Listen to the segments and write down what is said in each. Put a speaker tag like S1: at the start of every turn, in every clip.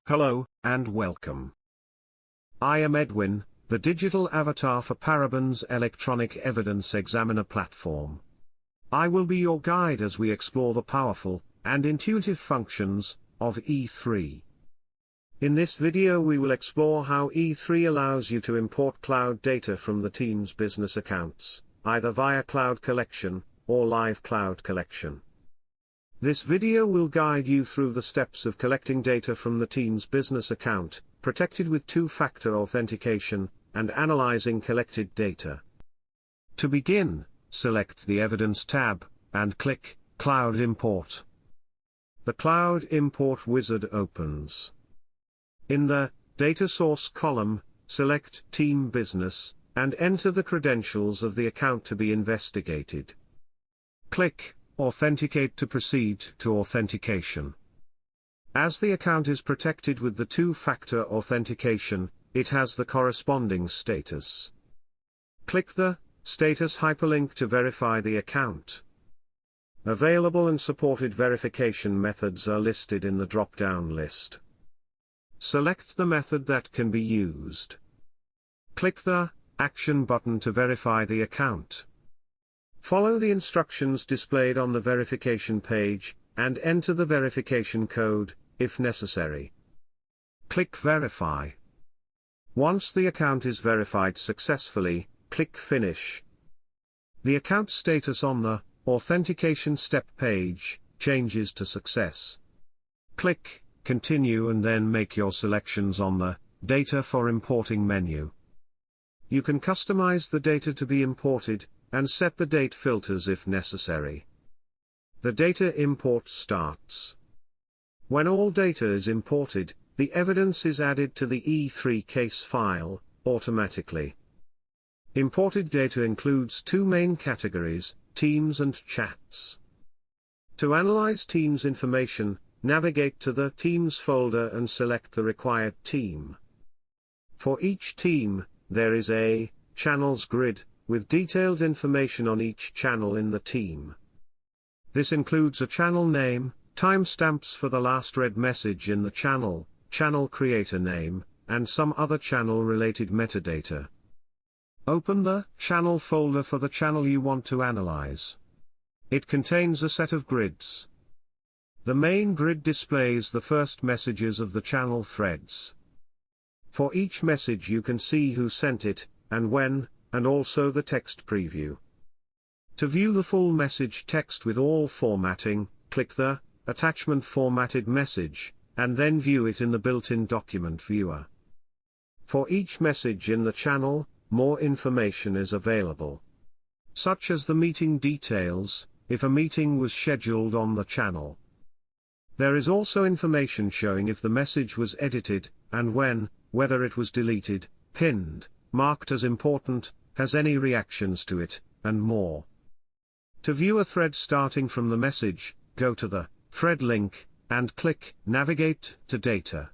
S1: Hello, and welcome. I am Edwin, the digital avatar for Paraban's electronic evidence examiner platform. I will be your guide as we explore the powerful and intuitive functions of E3. In this video we will explore how E3 allows you to import cloud data from the team's business accounts, either via Cloud Collection or Live Cloud Collection. This video will guide you through the steps of collecting data from the team's business account, protected with two-factor authentication, and analyzing collected data. To begin, select the Evidence tab, and click Cloud Import. The Cloud Import wizard opens. In the Data Source column, select Team Business, and enter the credentials of the account to be investigated. Click Authenticate to proceed to authentication. As the account is protected with the two-factor authentication, it has the corresponding status. Click the Status hyperlink to verify the account. Available and supported verification methods are listed in the drop-down list. Select the method that can be used. Click the Action button to verify the account. Follow the instructions displayed on the verification page, and enter the verification code, if necessary. Click Verify. Once the account is verified successfully, click Finish. The account status on the Authentication Step page changes to Success. Click Continue and then make your selections on the Data for Importing menu. You can customize the data to be imported, and set the date filters if necessary. The data import starts. When all data is imported, the evidence is added to the E3 case file, automatically. Imported data includes two main categories, Teams and Chats. To analyze Teams information, navigate to the Teams folder and select the required team. For each team, there is a Channels grid, with detailed information on each channel in the team. This includes a channel name, timestamps for the last read message in the channel, channel creator name, and some other channel-related metadata. Open the Channel folder for the channel you want to analyze. It contains a set of grids. The main grid displays the first messages of the channel threads. For each message you can see who sent it, and when, and also the text preview. To view the full message text with all formatting, click the Attachment Formatted Message, and then view it in the built-in document viewer. For each message in the channel, more information is available, such as the meeting details, if a meeting was scheduled on the channel. There is also information showing if the message was edited, and when, whether it was deleted, pinned, marked as important, has any reactions to it, and more. To view a thread starting from the message, go to the Thread link, and click Navigate to Data.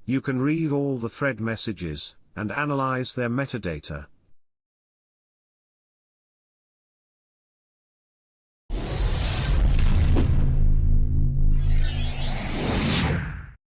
S1: You can read all the thread messages, and analyze their metadata.